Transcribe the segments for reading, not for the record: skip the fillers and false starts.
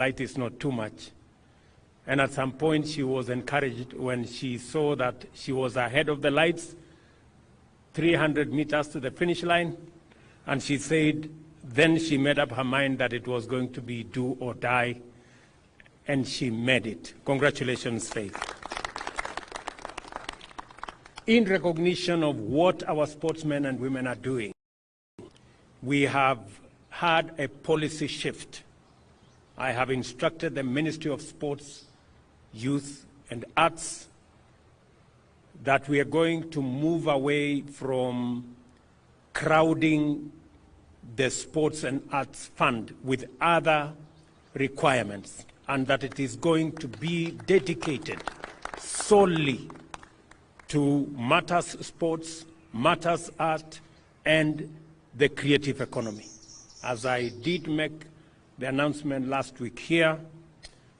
light is not too much. And at some point, she was encouraged when she saw that she was ahead of the lights, 300 meters to the finish line, and she said, then she made up her mind that it was going to be do or die, and she made it. Congratulations, Faith. In recognition of what our sportsmen and women are doing, we have had a policy shift. I have instructed the Ministry of Sports, Youth and Arts that we are going to move away from crowding the Sports and Arts Fund with other requirements, and that it is going to be dedicated solely to matters sports, matters art, and the creative economy. As I did make the announcement last week here,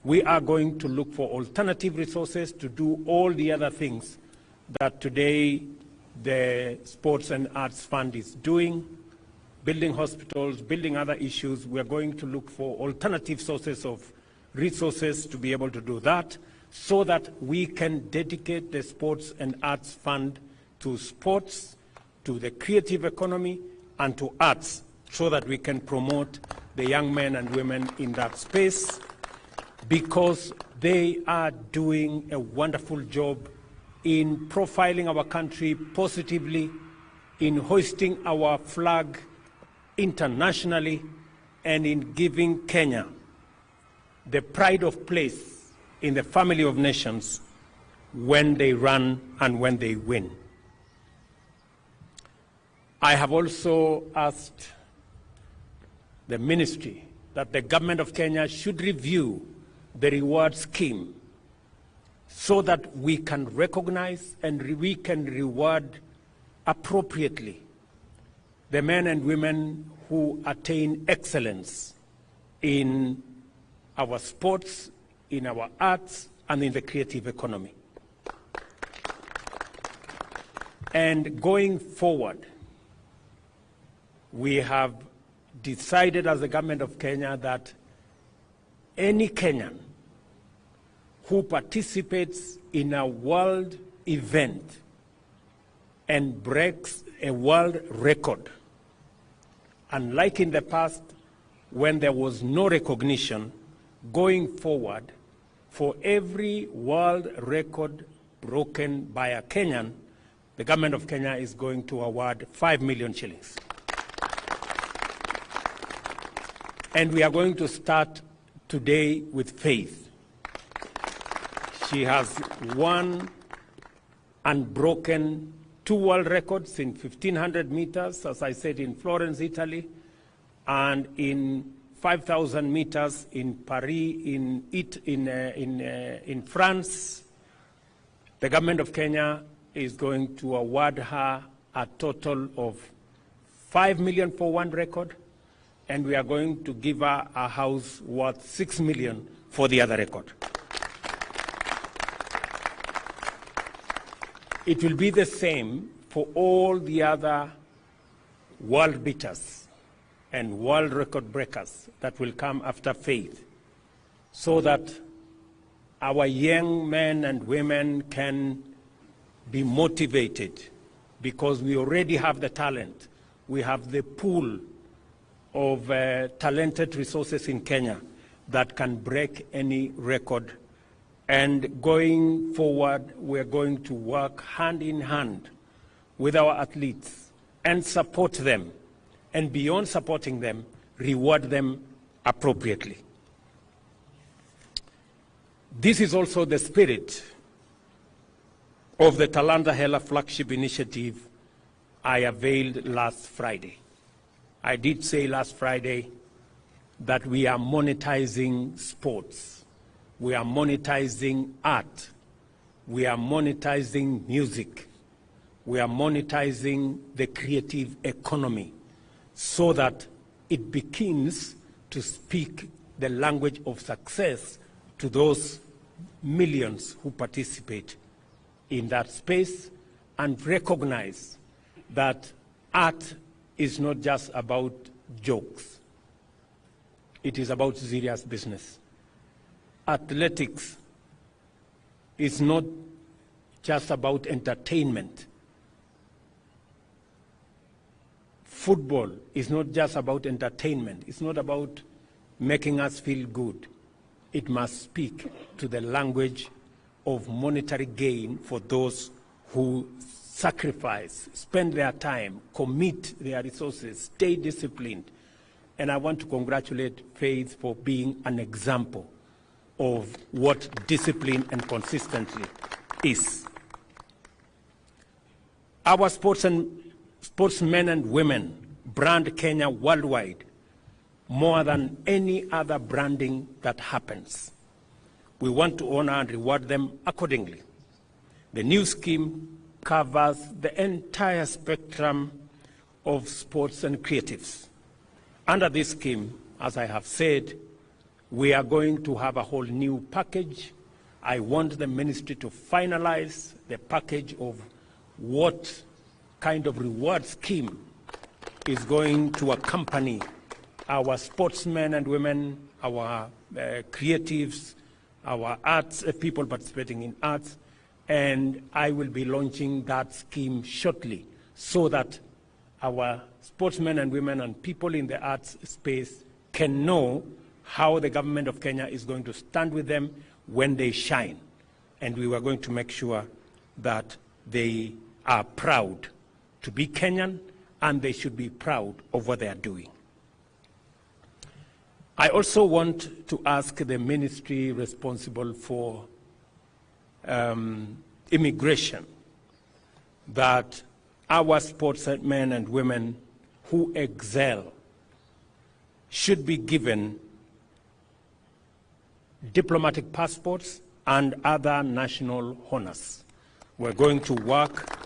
we are going to look for alternative resources to do all the other things that today the Sports and Arts Fund is doing, building hospitals, building other issues. We are going to look for alternative sources of resources to be able to do that, so that we can dedicate the Sports and Arts Fund to sports, to the creative economy, and to arts, so that we can promote the young men and women in that space, because they are doing a wonderful job in profiling our country positively, in hoisting our flag internationally, and in giving Kenya the pride of place in the family of nations when they run and when they win. I have also asked the ministry that the government of Kenya should review the reward scheme so that we can recognize and we can reward appropriately the men and women who attain excellence in our sports, in our arts, and in the creative economy. And going forward, we have decided as the government of Kenya that any Kenyan who participates in a world event and breaks a world record, unlike in the past when there was no recognition, going forward, for every world record broken by a Kenyan, the government of Kenya is going to award 5 million shillings. And we are going to start today with Faith. She has won and broken 2 world records in 1,500 meters, as I said, in Florence, Italy, and in 5,000 meters in Paris, in France. The government of Kenya is going to award her a total of 5 million for one record, and we are going to give her a house worth 6 million for the other record. It will be the same for all the other world beaters and world record breakers that will come after Faith, so that our young men and women can be motivated, because we already have the talent. We have the pool of talented resources in Kenya that can break any record. And going forward, we're going to work hand in hand with our athletes and support them. And beyond supporting them, reward them appropriately. This is also the spirit of the Talanta Hela flagship initiative I availed last Friday. I did say last Friday that we are monetizing sports, we are monetizing art, we are monetizing music, we are monetizing the creative economy, so that it begins to speak the language of success to those millions who participate in that space, and recognize that art is not just about jokes. It is about serious business. athletics is not just about entertainment. Football is not just about entertainment. It's not about making us feel good. It must speak to the language of monetary gain for those who sacrifice, spend their time, commit their resources, stay disciplined. And I want to congratulate Faith for being an example of what discipline and consistency is. Our sportsmen and women brand Kenya worldwide more than any other branding that happens. We want to honor and reward them accordingly. The new scheme covers the entire spectrum of sports and creatives. Under this scheme, as I have said, we are going to have a whole new package. I want the ministry to finalize the package of what kind of reward scheme is going to accompany our sportsmen and women, our creatives, our arts, people participating in arts, and I will be launching that scheme shortly so that our sportsmen and women and people in the arts space can know how the government of Kenya is going to stand with them when they shine. And we were going to make sure that they are proud to be Kenyan, and they should be proud of what they are doing. I also want to ask the ministry responsible for immigration that our sportsmen and women who excel should be given diplomatic passports and other national honors. We're going to work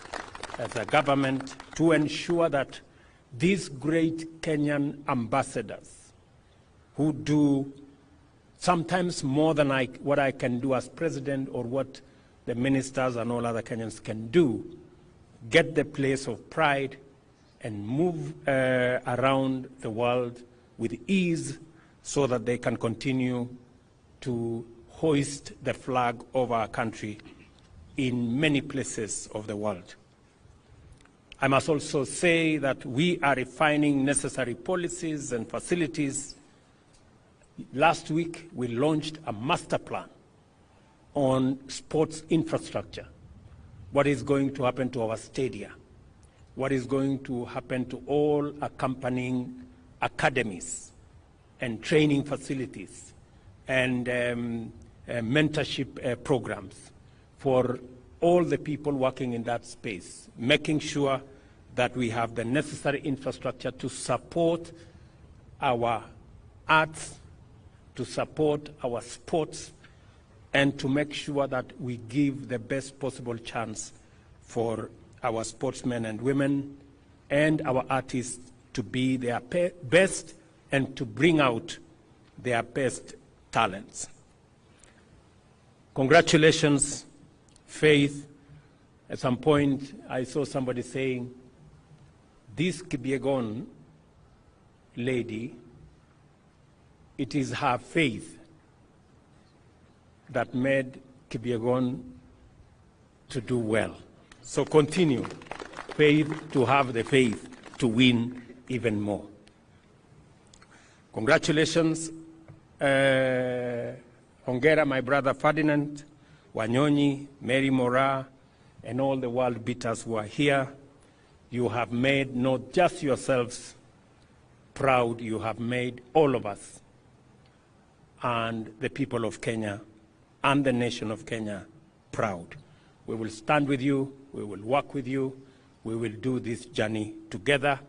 as a government to ensure that these great Kenyan ambassadors who do sometimes more than what I can do as president or what the ministers and all other Kenyans can do, get the place of pride and move around the world with ease so that they can continue to hoist the flag of our country in many places of the world. I must also say that we are refining necessary policies and facilities. Last week, we launched a master plan on sports infrastructure. What is going to happen to our stadia? What is going to happen to all accompanying academies and training facilities and mentorship programs for all the people working in that space, making sure that we have the necessary infrastructure to support our arts, to support our sports, and to make sure that we give the best possible chance for our sportsmen and women and our artists to be their best and to bring out their best talents. Congratulations, Faith. At some point, I saw somebody saying, this Kipyegon lady, it is her faith that made Kipyegon to do well. So continue, Faith, to have the faith to win even more. Congratulations, Hongera, my brother Ferdinand, Wanyonyi, Mary Mora, and all the world beaters who are here. You have made not just yourselves proud, you have made all of us and the people of Kenya and the nation of Kenya proud. We will stand with you, we will work with you, we will do this journey together.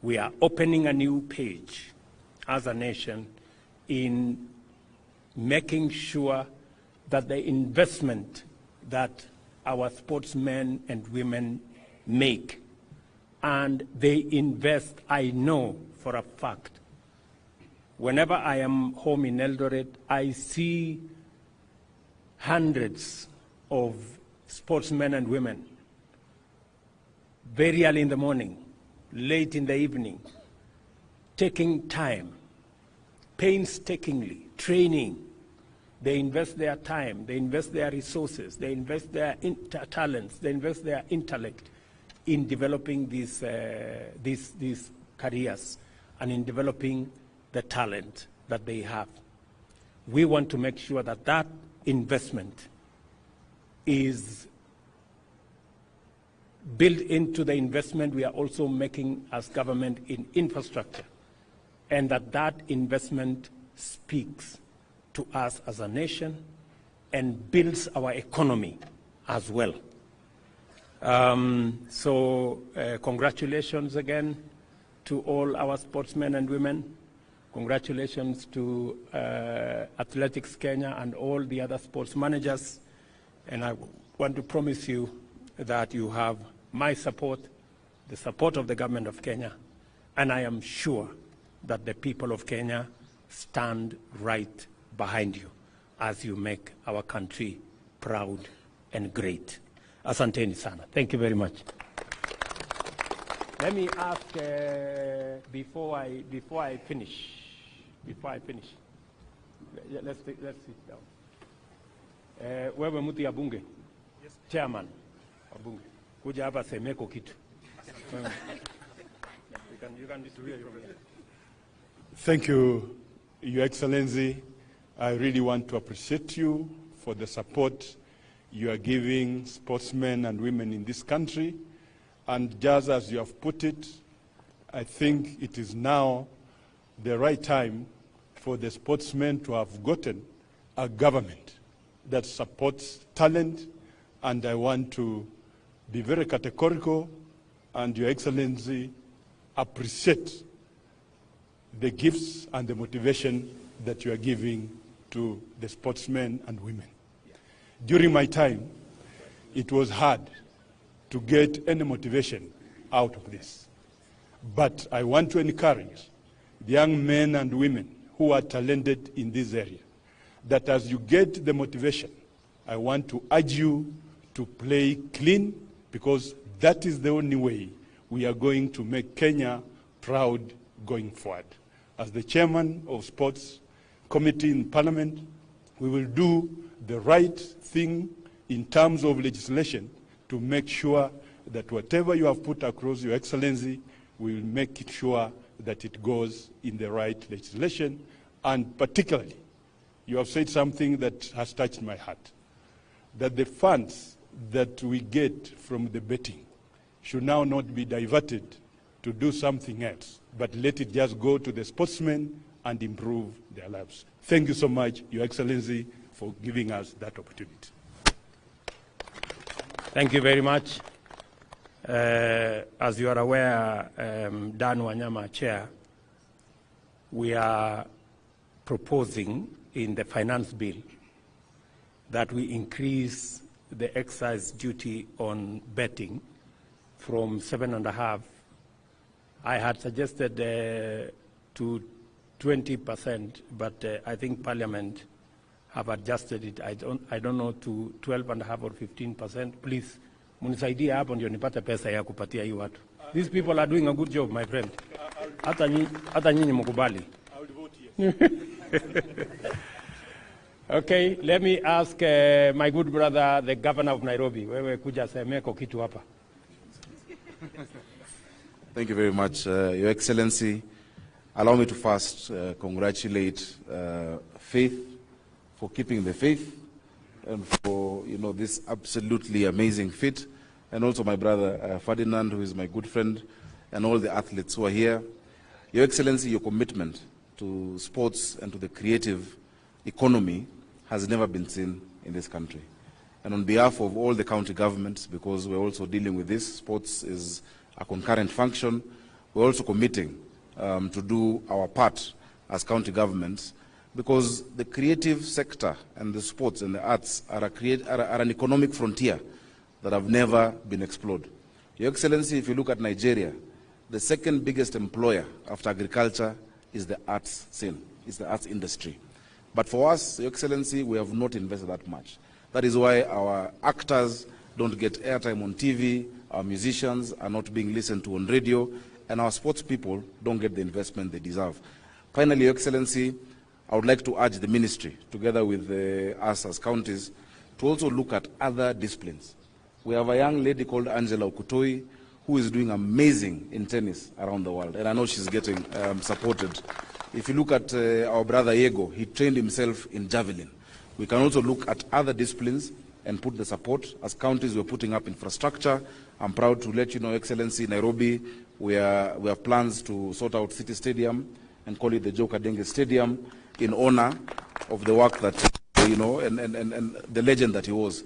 We are opening a new page as a nation in making sure that the investment that our sportsmen and women make, and they invest, I know for a fact. Whenever I am home in Eldoret, I see hundreds of sportsmen and women, very early in the morning, late in the evening, taking time, painstakingly training They invest their time, they invest their resources, they invest their talents, they invest their intellect in developing these careers and in developing the talent that they have. We want to make sure that that investment is built into the investment we are also making as government in infrastructure, and that that investment speaks to us as a nation and builds our economy as well. Congratulations again to all our sportsmen and women. Congratulations to Athletics Kenya and all the other sports managers. And I want to promise you that you have my support, the support of the government of Kenya, and I am sure that the people of Kenya stand right behind you as you make our country proud and great. Asanteni sana. Thank you very much. Let me ask, before I finish, let's sit down. Wewe mtu ya bunge, chairman wa bunge, kuja hapa semeko kitu. You can distribute from here. Thank you, Your Excellency. I really want to appreciate you for the support you are giving sportsmen and women in this country. And just as you have put it, I think it is now the right time for the sportsmen to have gotten a government that supports talent. And I want to be very categorical, and Your Excellency, appreciate the gifts and the motivation that you are giving to the sportsmen and women. During my time, it was hard to get any motivation out of this. But I want to encourage the young men and women who are talented in this area, that as you get the motivation, I want to urge you to play clean, because that is the only way we are going to make Kenya proud going forward. As the chairman of Sports Committee in Parliament, we will do the right thing in terms of legislation to make sure that whatever you have put across, Your Excellency, we will make it sure that it goes in the right legislation. And particularly, you have said something that has touched my heart, that the funds that we get from the betting should now not be diverted to do something else, but let it just go to the sportsmen and improve their lives. Thank you so much, Your Excellency, for giving us that opportunity. Thank you very much. As you are aware, Dan Wanyama, Chair, we are proposing in the finance bill that we increase the excise duty on betting from 7.5%. I had suggested to 20%, but I think Parliament have adjusted it. I don't know, to 12.5% or 15%. Please, munisaidie hapo ndio nipate pesa ya kupatia hii watu. These people are doing a good job, my friend. Hata nyinyi mkubali. I will vote yes. Okay, let me ask my good brother, the governor of Nairobi. Wewe kuja semeko kitu hapa. Thank you very much, Your Excellency. Allow me to first congratulate Faith for keeping the faith and for this absolutely amazing feat, and also my brother Ferdinand, who is my good friend, and all the athletes who are here. Your Excellency, your commitment to sports and to the creative economy has never been seen in this country. And on behalf of all the county governments, because we're also dealing with this, sports is a concurrent function, we're also committing to do our part as county governments, because the creative sector and the sports and the arts are an economic frontier that have never been explored. Your Excellency, if you look at Nigeria, the second biggest employer after agriculture is the arts scene, is the arts industry. But for us, Your Excellency, we have not invested that much. That is why our actors don't get airtime on TV, our musicians are not being listened to on radio, and our sports people don't get the investment they deserve. Finally, Your Excellency, I would like to urge the ministry, together with us as counties, to also look at other disciplines. We have a young lady called Angela Okutoi who is doing amazing in tennis around the world, and I know she's getting supported. If you look at our brother Yego, he trained himself in javelin. We can also look at other disciplines and put the support. As counties, we're putting up infrastructure. I'm proud to let you know, Excellency, Nairobi, we have plans to sort out City Stadium and call it the Joe Kadenge Stadium in honor of the work that, you know, and the legend that he was.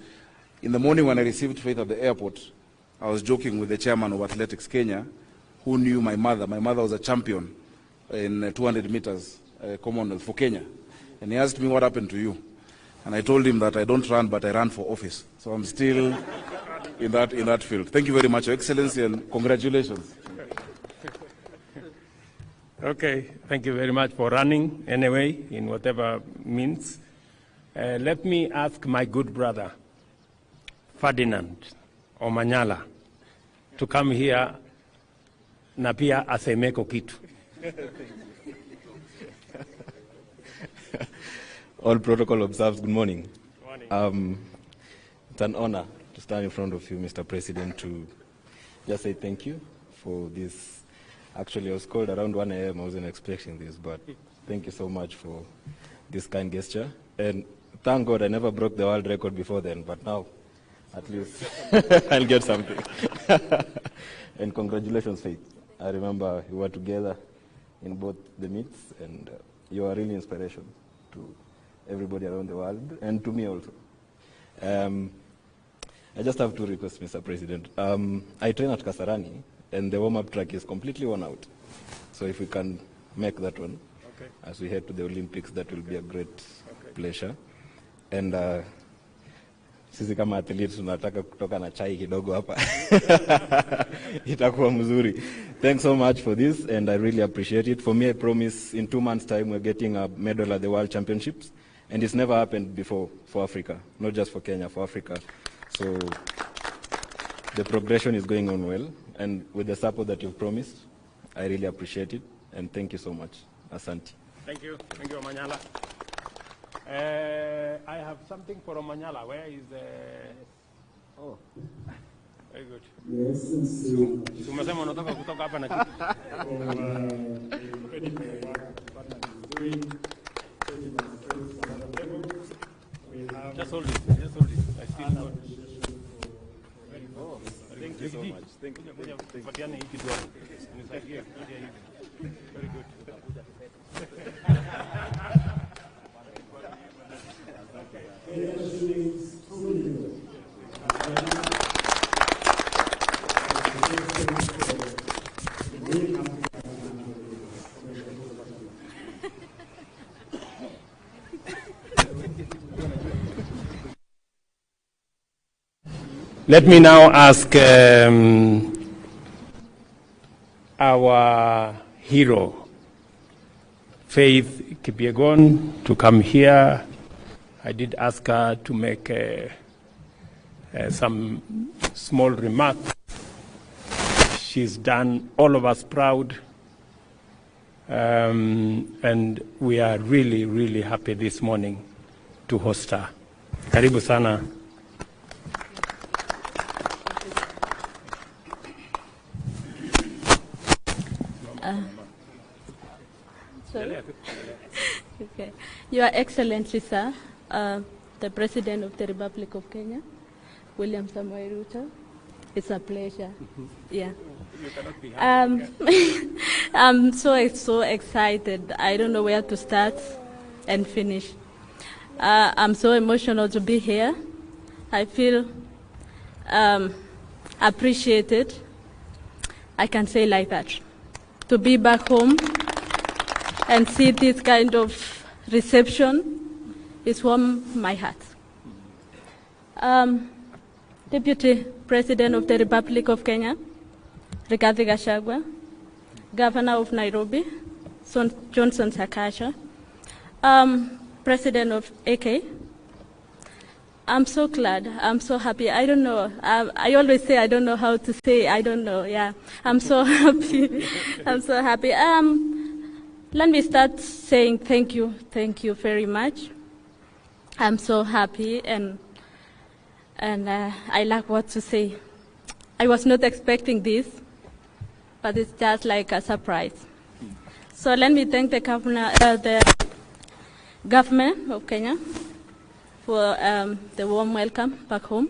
In the morning when I received Faith at the airport, I was joking with the chairman of Athletics Kenya, who knew my mother. My mother was a champion in 200 meters Commonwealth for Kenya. And he asked me, what happened to you? And I told him that I don't run, but I ran for office. So I'm still in that field. Thank you very much, Your Excellency, and congratulations. Okay, thank you very much for running anyway, in whatever means. Let me ask my good brother, Ferdinand Omanyala, to come here na pia asemeko kitu. All protocol observed, good morning. Good morning. It's an honor to stand in front of you, Mr. President, to just say thank you for this. Actually, I was called around 1 a.m. I wasn't expecting this, but thank you so much for this kind gesture. And thank God I never broke the world record before then, but now at least I'll get something. And congratulations, Faith. I remember we were together in both the meets, and you are really inspiration to everybody around the world, and to me also. I just have two requests, Mr. President. I train at Kasarani, and the warm-up track is completely worn out. So if we can make that one, okay, as we head to the Olympics, that will be a great pleasure. And sisi kama athletes tunataka kutoka na chai kidogo hapa. Itakuwa mzuri. Thanks so much for this, and I really appreciate it. For me, I promise in 2 months' time we're getting a medal at the World Championships, and it's never happened before for Africa, not just for Kenya, for Africa. So the progression is going on well, and with the support that you've promised, I really appreciate it, and thank you so much. Asante. Thank you, Omanyala. I have something for Omanyala. Where is Oh, very good. Yes, Umesema unataka kutoka hapa na kitu. Just hold it. I still got it. Oh, thank you so much. Thank you. Very good. Let me now ask our hero, Faith Kipyegon, to come here. I did ask her to make some small remarks. She's done all of us proud, and we are really, really happy this morning to host her. Karibu sana. Okay. Your Excellency, sir, the President of the Republic of Kenya, William Samoei Ruto, it's a pleasure. Yeah. I'm so excited. I don't know where to start and finish. I'm so emotional to be here. I feel appreciated. I can say like that. To be back home and see this kind of reception is warm my heart. Deputy President of the Republic of Kenya, Ruto Gachagua, Governor of Nairobi, Johnson Sakaja, President of AK, I'm so glad, I'm so happy. I don't know, I always say I don't know how to say, I don't know, yeah. I'm so happy, I'm so happy. Let me start saying thank you very much. I'm so happy and I lack what to say. I was not expecting this, but it's just like a surprise. So let me thank the government of Kenya for the warm welcome back home.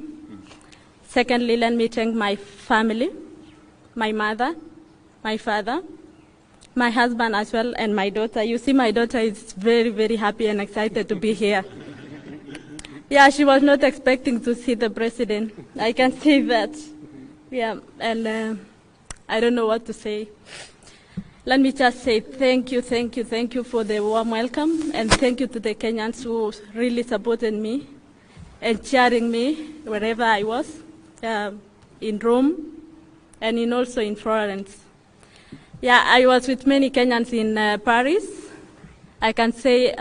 Secondly, let me thank my family, my mother, my father, my husband as well, and my daughter. You see, my daughter is very, very happy and excited to be here. Yeah, she was not expecting to see the president. I can say that. Yeah, and I don't know what to say. Let me just say thank you for the warm welcome, and thank you to the Kenyans who really supported me and cheering me wherever I was, in Rome and also in Florence. Yeah, I was with many Kenyans in Paris. I can say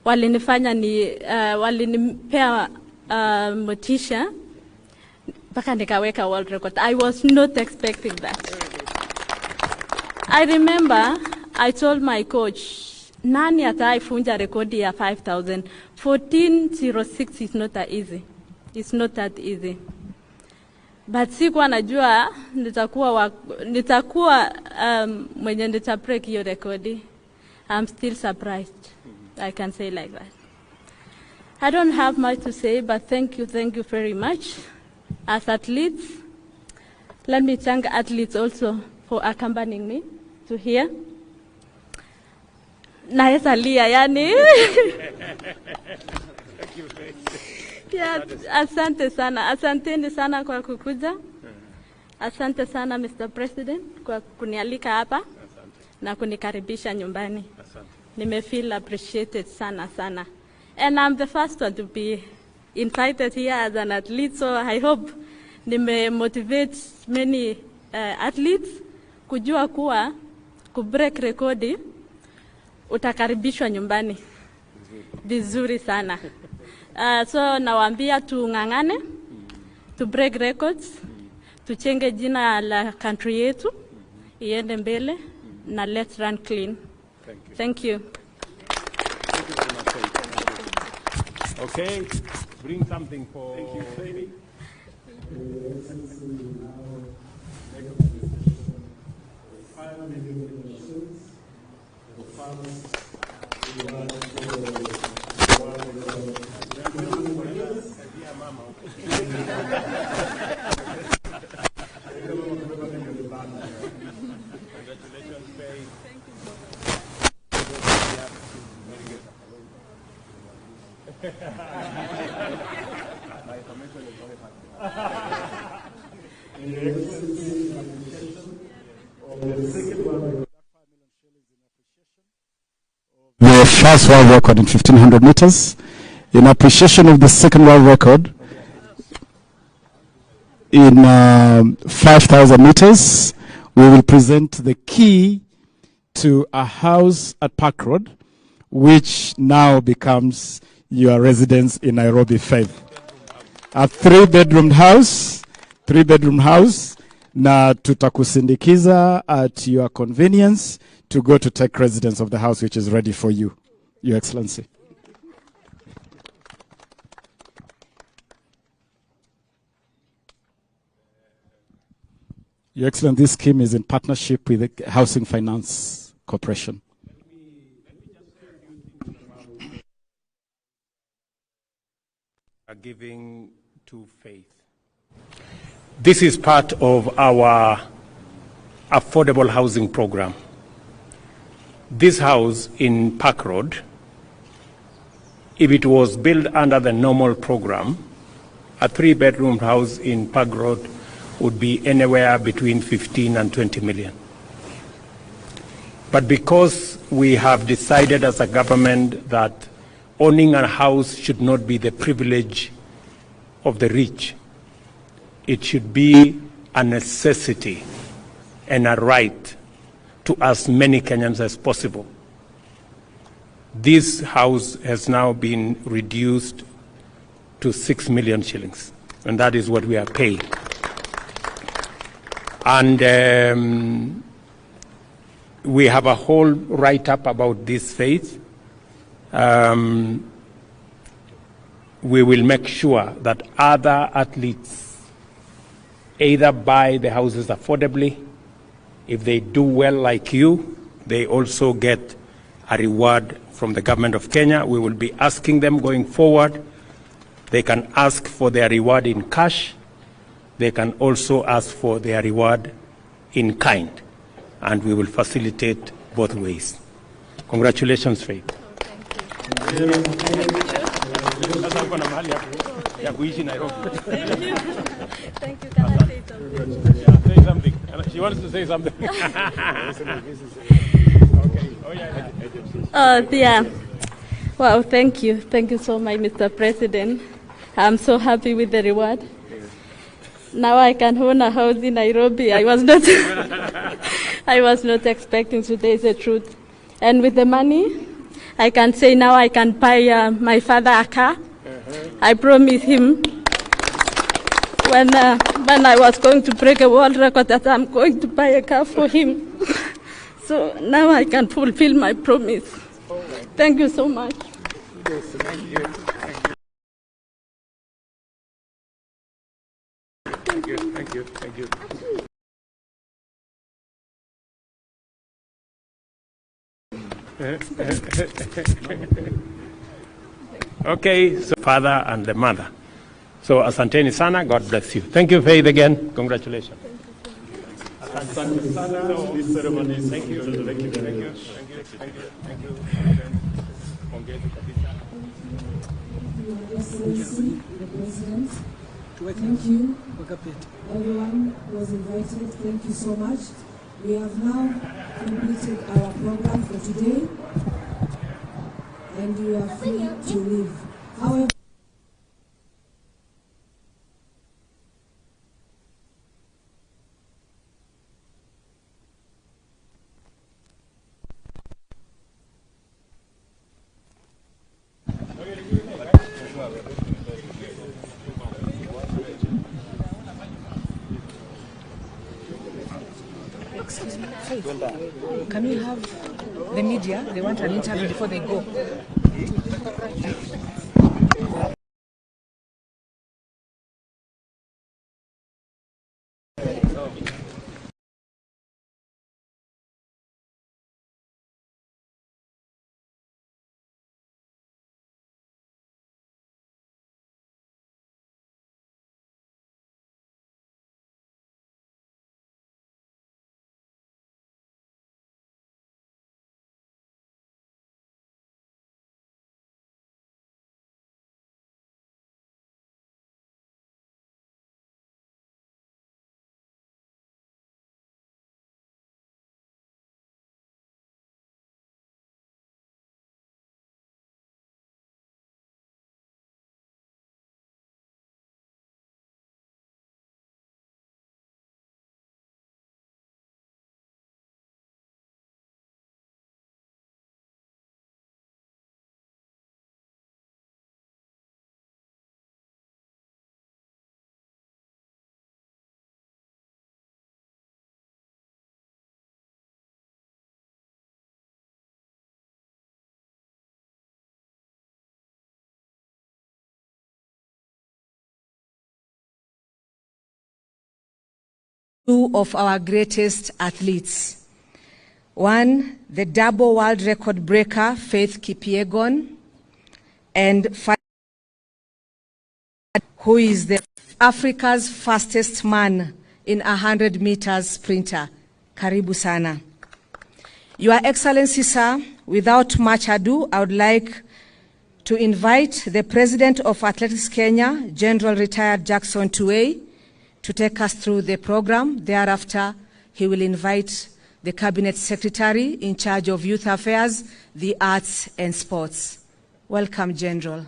walinipea motisha mpaka nikaweka world record. I was not expecting that. I remember I told my coach, nani ataifunja rekodi ya 5,000? 14:06 is not that easy. It's not that easy. But sikuwa najua nitakuwa mwenye break hiyo rekodi. I'm still surprised. I can say like that. I don't have much to say, but thank you very much. As athletes, let me thank athletes also for accompanying me to here. Naesa lia yani. Yeah, asante sana. Asanteni sana kwa kukuja. Asante sana Mr. President kwa kunialika hapa na kunikaribisha nyumbani. Nimefeel appreciated sana. And I'm the first one to be invited here as an athlete, so I hope motivate many athletes kujua kuwa kubreak rekodi utakaribishwa nyumbani vizuri sana. So nawaambia tung'ang'ane, to break records, tuchenge jina la country yetu iende mbele na let's run clean. Thank you. Okay, bring something for... Thank you, Sadie. The first world record in 1500 meters, in appreciation of the second world record in 5000 meters, we will present the key to a house at Park Road, which now becomes your residence in Nairobi 5. A three-bedroom house, na tutakusindikiza at your convenience to go to take residence of the house, which is ready for you, Your Excellency. Your Excellency, this scheme is in partnership with the Housing Finance Corporation. Giving to faith. This is part of our affordable housing program. This house in Park Road, if it was built under the normal program, a three-bedroom house in Park Road would be anywhere between 15 and 20 million. But because we have decided as a government that owning a house should not be the privilege of the rich, it should be a necessity and a right to as many Kenyans as possible. This house has now been reduced to 6 million shillings, and that is what we are paying. And we have a whole write-up about this faith. We will make sure that other athletes either buy the houses affordably. If they do well like you, they also get a reward from the government of Kenya. We will be asking them going forward. They can ask for their reward in cash. They can also ask for their reward in kind. And we will facilitate both ways. Congratulations, Faith. Thank you. Thank you. Can I say something? Yeah, say something. She wants to say something. Okay. Oh, yeah. Yeah. Wow, thank you. Thank you so much, Mr. President. I'm so happy with the reward. Now I can own a house in Nairobi. I was not expecting today's the truth. And with the money, I can say now I can buy my father a car. I promised him when I was going to break a world record that I'm going to buy a car for him. So now I can fulfill my promise. Thank you so much. Thank you. Thank you. Thank you. Thank you. Okay, so father and the mother. So asanteni sana, God bless you. Thank you, Faith, again. Congratulations. Asante sana. This ceremony is thank you. Thank you. Thank you. Thank you. Thank you. Thank you. Pongezi kabisa. Excellency, the President. Thank you. Everyone was invited. Thank you so much. We have now completed our program for today, and you are free to leave. However, can we have the media? They want an interview before they go. Two of our greatest athletes. One, the double world record breaker, Faith Kipyegon, and who is the Africa's fastest man in 100 meters sprinter. Karibu sana. Your Excellency, sir, without much ado, I would like to invite the President of Athletics Kenya, General Retired Jackson Tuwei, to take us through the program. Thereafter, he will invite the Cabinet Secretary in charge of Youth Affairs, the Arts and Sports. Welcome, General.